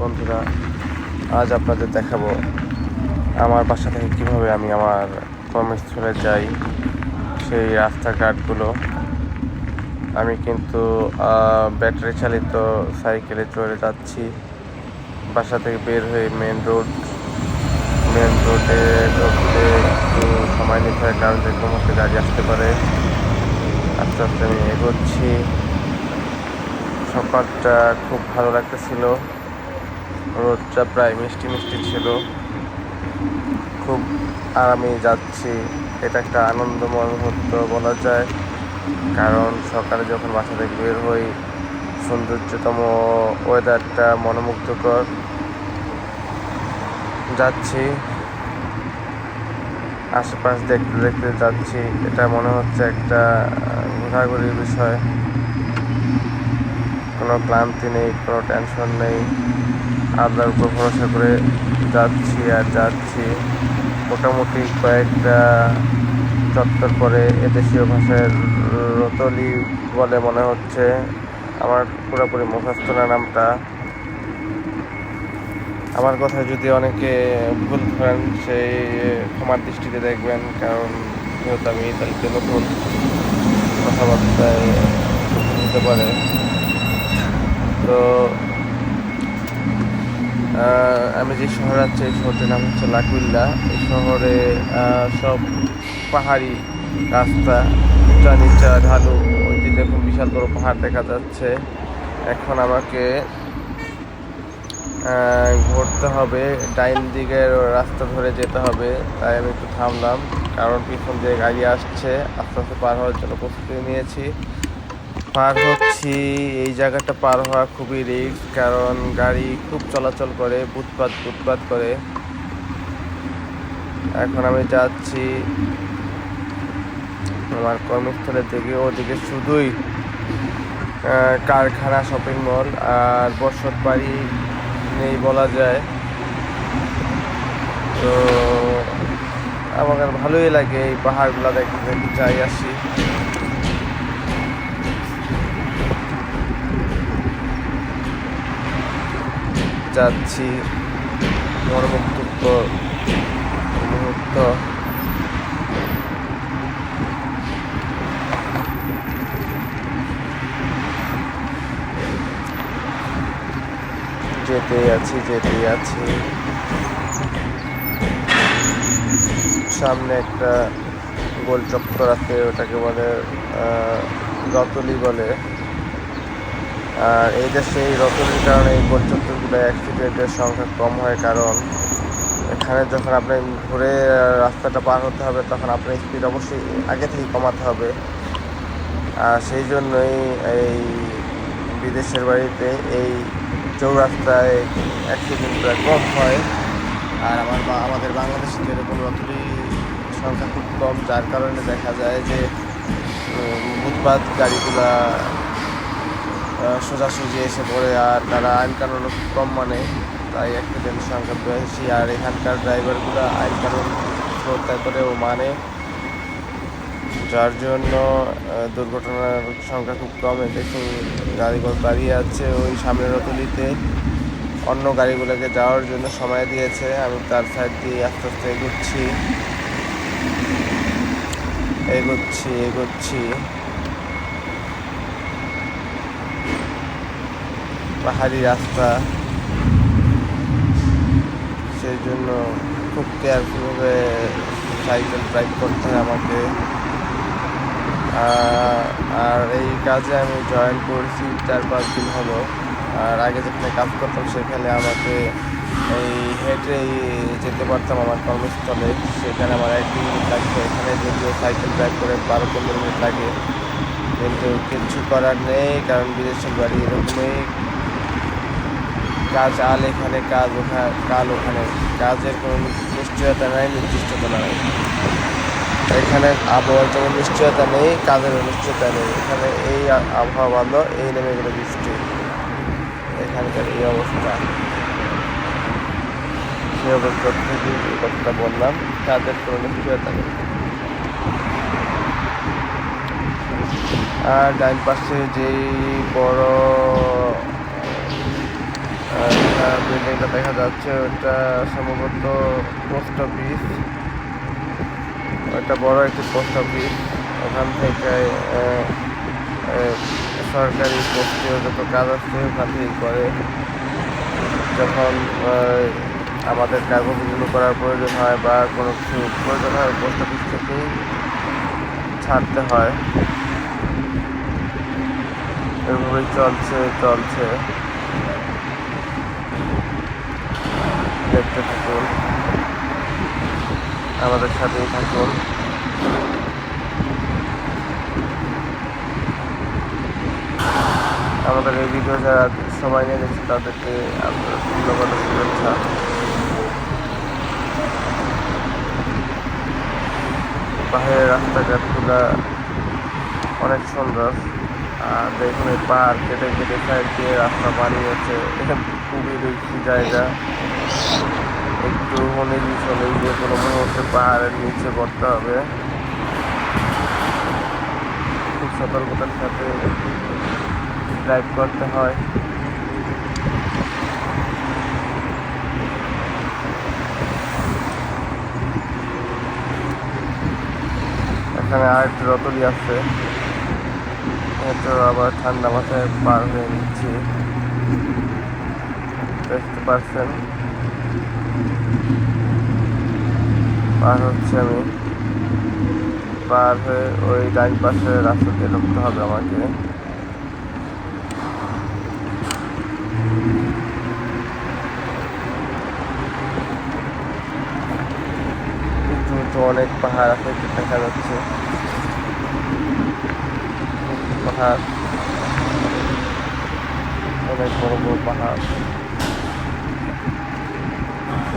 বন্ধুরা, আজ আপনাদের দেখাবো আমার বাসা থেকে কিভাবে আমি আমার কর্মস্থলে যাই, সেই রাস্তাঘাটগুলো। আমি কিন্তু ব্যাটারি চালিত সাইকেলে চলে যাচ্ছি। বাসা থেকে বের হয়ে মেন রোডে ঢুকতে একটু সময় নিতে হয়, কারণ যে কোনো মুহূর্তে গাড়ি আসতে পারে। আস্তে আস্তে আমি এগোচ্ছি। সকালটা খুব ভালো লাগতেছিল, রোদটা প্রায় মিষ্টি মিষ্টি ছিল। খুব আরামে যাচ্ছি। এটা একটা আনন্দময় মুহূর্ত বলা যায়, কারণ সকালে যখন বাসা থেকে বের হই, সৌন্দর্যতম ওয়েদারটা মনোমুগ্ধকর। যাচ্ছি, আশেপাশ দেখতে দেখতে যাচ্ছি। এটা মনে হচ্ছে একটা ঘোরাঘুরির বিষয়। কোনো ক্লান্তি নেই, কোনো টেনশন নেই। আল্লাহর উপর ভরসা করে যাচ্ছি। মোটামুটি কয়েকটা চত্বর পরে এদেশীয় ভাষায় রতলি বলে মনে হচ্ছে। আমার পুরোপুরি মুখস্থ না নামটা। আমার কথা যদি অনেকে ভুল করেন, সেই ক্ষমার দৃষ্টিতে দেখবেন, কারণ যেহেতু আমি ইতালিতে নতুন, কথাবার্তায় হতে পারে। তো আমি যে শহরে আছি, এই শহরটির নাম হচ্ছে লাকুইল্লা। এই শহরে সব পাহাড়ি রাস্তা, উঁচা নিচা ঢালু। ওই যে দেখুন বিশাল বড় পাহাড় দেখা যাচ্ছে। এখন আমাকে ঘুরতে হবে, ডাইন দিকের রাস্তা ধরে যেতে হবে। তাই আমি একটু থামলাম, কারণ পিছন দিয়ে গাড়ি আসছে। আস্তে আস্তে পার হওয়ার জন্য প্রস্তুতি নিয়েছি। পার হচ্ছি। এই জায়গাটা পার হওয়া খুবই রিস্ক, কারণ গাড়ি খুব চলাচল করে, বুৎপাত করে। এখন আমি যাচ্ছি আমার কর্মস্থলের দিকে। ওদিকে শুধুই কারখানা, শপিং মল আর বসত বাড়ি নেই বলা যায়। তো আমার ভালোই লাগে এই পাহাড়গুলো দেখতে, যাই আসি। যাচ্ছি, মনোমুগ্ধকর মুহূর্ত। যেতেই আছি। সামনে একটা গোল চত্বর আছে, ওটাকে বলে রতলি বলে। আর এই দেশে এই রতলির কারণে এই গোল চত্বরগুলো অ্যাক্সিডেন্টের সংখ্যা কম হয়, কারণ এখানে যখন আপনি ঘুরে রাস্তাটা পার হতে হবে, তখন আপনার স্পিড অবশ্যই আগে থেকে কমাতে হবে। আর সেই জন্যই এই বিদেশের বাড়িতে এই চৌরাস্তায় অ্যাক্সিডেন্টটা কম হয়। আর আমাদের বাংলাদেশে যেরকম রতলি সংখ্যা খুব কম, যার কারণে দেখা যায় যে ফুটপাত গাড়িগুলা সোজাসুজি এসে পড়ে, আর তারা আইন কানুন খুব কম মানে, তাই অ্যাক্সিডেন্টের সংখ্যা বেশি। আর এখানকার ড্রাইভারগুলো আইন কানুন শ্রদ্ধা করেও মানে, যার জন্য দুর্ঘটনার সংখ্যা খুব কম। দেখুন গাড়িগুলো দাঁড়িয়ে আছে ওই সামনের রতলিতে, অন্য গাড়িগুলোকে যাওয়ার জন্য সময় দিয়েছে। আমি তার সাইড দিয়ে আস্তে আস্তে এগোচ্ছি। পাহাড়ি রাস্তা, সেই জন্য খুব কেয়ারফুলভাবে সাইকেল ড্রাইভ করতে হয় আমাকে। আর এই কাজে আমি জয়েন করেছি 4-5 দিন হলো। আর আগে যেখানে কাজ করতাম, সেখানে আমাকে এই হেঁটেই যেতে পারতাম আমার কর্মস্থলে। সেখানে আমার 1 মিনিট লাগতো। এখানে যদিও সাইকেল ড্রাইভ করে 12-15 মিনিট লাগে, কিন্তু কিছু করার নেই, কারণ বিদেশের বাড়ি এরকমই। কাজ এখানে, কাল ওখানে। কাজের কোনো নিশ্চয়তা নাই, নির্দিষ্টতা নাই। এখানে আবহাওয়ার যেমন নিশ্চয়তা নেই, কাজেরও নিশ্চয়তা নেই। এখানে এই আবহাওয়া ভালো, এই নেমে গেলে বৃষ্টি। এখানকার এই অবস্থা। সেই অবস্থা থেকে এই কথাটা বললাম, কাজের কোনো নিশ্চয়তা নেই। আর ডাইন পাশে যেই বড় বিল্ডিংটা দেখা যাচ্ছে, ওটা সম্ভবত পোস্ট অফিস। ওটা বড় একটি পোস্ট অফিস। ওখান থেকে সরকারি পোস্টীয় যত কাজ আছে ওখান থেকেই করে। যখন আমাদের কাগজগুলো করার প্রয়োজন হয় বা কোনো কিছু প্রয়োজন হয়, পোস্ট অফিস থেকেই ছাড়তে হয়। এভাবেই চলছে। দেখতে থাকুন, আমাদের সাথেই থাকুন। আমাদের এই ভিডিও যারা সবাই নিয়ে দেখছে তাদেরকে ধন্যবাদ, শুভেচ্ছা। পাহাড়ের রাস্তাঘাটগুলা অনেক সুন্দর। আর দেখুন এই পাহাড় কেটে কেটে সাইড দিয়ে রাস্তা বানিয়েছে। খুবই রিস্কি জায়গা, একটু উনিশ হলেই যে কোনো মুহূর্তে পাহাড়ের নিচে পড়তে হবে। খুব সতর্কতার সাথে ড্রাইভ করতে হয়। এখানে আরেকটি রতলি আছে, এটা আবার ঠান্ডা মাথায় পার হয়ে নিচ্ছি। দেখতে পাচ্ছেন পার হচ্ছে আমি। পার হয়ে ওই ডাইন পাশে রাস্তা দিয়ে ঢুকতে হবে আমাকে। তো অনেক পাহাড় আছে দেখা যাচ্ছে, পাহাড় অনেক বড় বড় পাহাড়।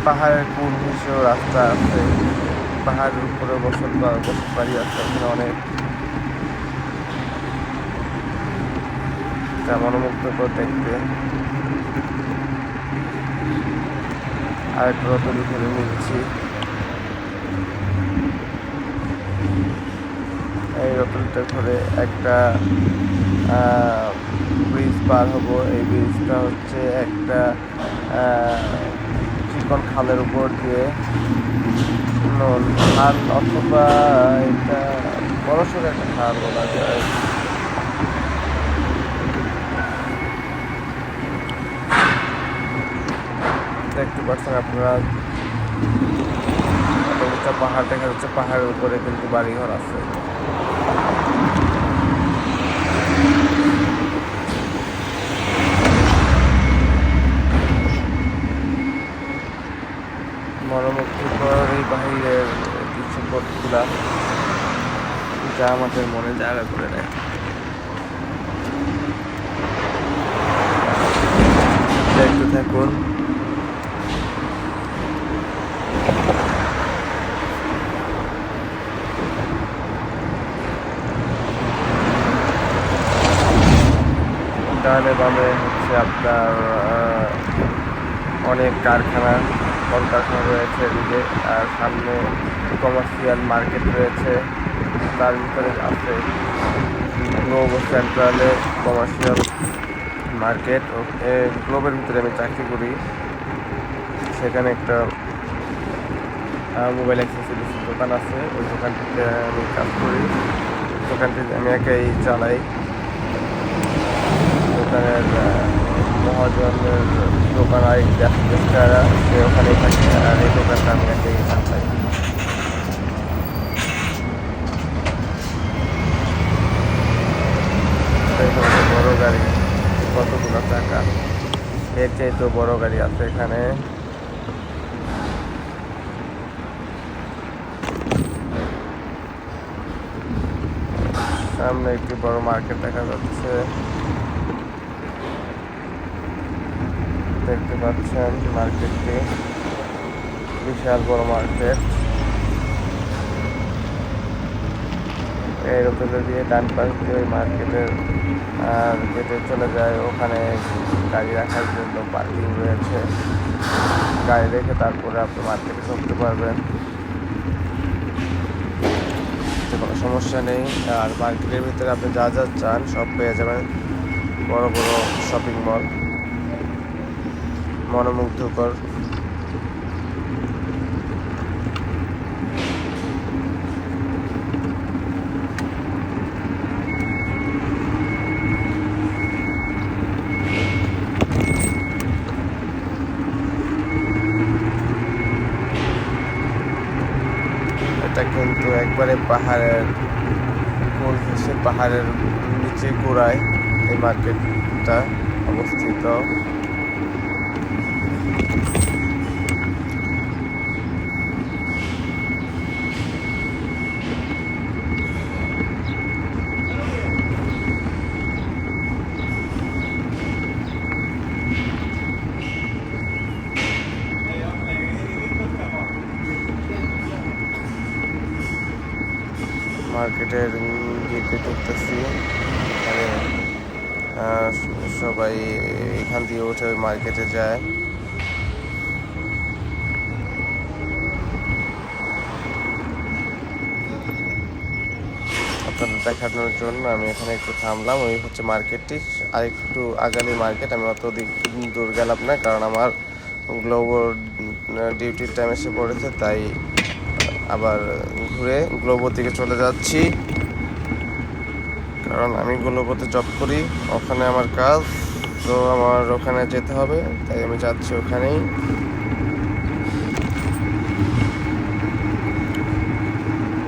পাহাড়ের কোন হিসেবে রাস্তা আছে, পাহাড়ের উপরে বসত বাড়ি আছে, ওখানে অনেক মনোমুগ্ধকর দেখতে। আরেকটা রতলি ফেলে নিচ্ছি। এই রতলিটা ধরে একটা ব্রিজ পার হবো। এই ব্রিজটা হচ্ছে একটা চিকন খালের উপর দিয়ে, খাল অথবা এটা বড়সড় একটা খাল বলা যায়। দেখতে পাচ্ছেন আপনারা, পাহাড় দেখা যাচ্ছে, পাহাড়ের উপরে কিন্তু বাড়িঘর আছে। মনোমুগ্ধকর এই বাহিরের দৃশ্যপটগুলা যা আমাদের মনে জায়গা করে নেয়। দেখতে থাকুন। ডানে বামে হচ্ছে আপনার অনেক কারখানা, কলকারখানা রয়েছে এদিকে। আর সামনে কমার্শিয়াল মার্কেট রয়েছে, তার ভিতরে আছে গ্লোব সেন্ট্রালে কমার্শিয়াল মার্কেট। গ্লোবের ভিতরে আমি চাকরি করি, সেখানে একটা মোবাইল অ্যাক্সেসরিজ দোকান আছে। ওই দোকানটিতে আমি কাজ করি, দোকানটি আমি একাই চালাই। দোকানের মহাজনের দোকান আরেকটা, সে ওখানেই থাকে, আর এই দোকানটা আমি একাই চালাই। বড় গাড়ি, কতগুলো টাকা, এর চাইতে বড় গাড়ি আছে এখানে। সামনে একটি বড় মার্কেট দেখা যাচ্ছে, দেখতে পাচ্ছেন মার্কেটটি বিশাল বড় মার্কেট। এই রোডে দিয়ে ডান পাশ দিয়ে ওই মার্কেটের যেতে চলে যায়, ওখানে গাড়ি রাখার জন্য পার্কিং রয়েছে। গাড়ি রেখে তারপরে আপনি মার্কেটে ঢুকতে পারবেন, কোনো সমস্যা নেই। আর মার্কেটের ভিতরে আপনি যা যা চান সব পেয়ে যাবেন, বড় বড় শপিং মল। মনোমুগ্ধকর। এটা কিন্তু একবারে পাহাড়ের কোল ঘেঁষে পাহাড়ের নিচে গোড়ায় এই মার্কেটটা অবস্থিত। মার্কেটের গেটে ঢুকতেছি, এখানে সবাই এখান দিয়ে উঠে ওই মার্কেটে যায়। আপনাদের দেখানোর জন্য আমি এখানে একটু থামলাম। ওই হচ্ছে মার্কেটটি, আর একটু আগালি মার্কেট। আমি অত দূর গেলাম না, কারণ আমার গ্লোবোর ডিউটির টাইম এসে পড়েছে, তাই আবার ঘুরে গ্লোবোর দিকে চলে যাচ্ছি, কারণ আমি গ্লোবোতে জব করি, ওখানে আমার কাজ, তো আমার ওখানে যেতে হবে, তাই আমি যাচ্ছি ওখানেই।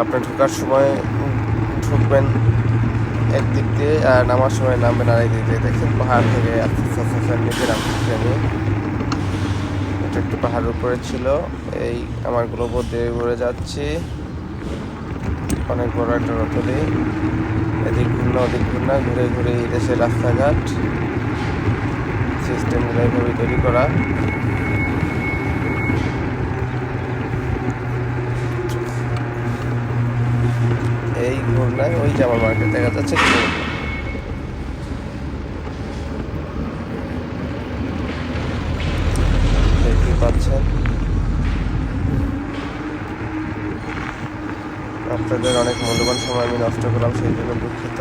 আপনি ঢোকার সময় ঢুকবেন একদিক দিয়ে, আর নামার সময় নামবেন আরেক দিক দিয়ে। দেখছেন পাহাড় থেকে আস্তে আস্তে আস্তে নিচে নামতেছি আমি। এটা একটু পাহাড়ের উপরে ছিল। এই আমার গ্লোবো দিয়ে ঘুরে যাচ্ছি, অনেক বড় একটা রতলি। এদিক ঘুরনা ওদিক ঘুরনা, ঘুরে ঘুরে এই দেশের রাস্তাঘাট সিস্টেমগুলো এইভাবে তৈরি করা। এই ঘুরনায় ওই যে আমার মার্কেট দেখা যাচ্ছে, দেখতে পাচ্ছেন। আপনাদের অনেক মূল্যবান সময় আমি নষ্ট করলাম, সেই জন্য দুঃখিত।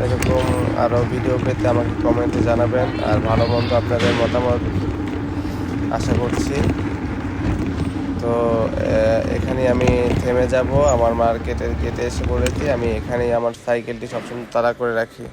এরকম আরও ভিডিও পেতে আমাকে কমেন্টে জানাবেন, আর ভালো মন্দ আপনাদের মতামত আশা করছি। তো এখানেই আমি থেমে যাব, আমার মার্কেটের গেটে এসে পড়েছি। আমি এখানেই আমার সাইকেলটি সবসময় তাড়া করে রাখি।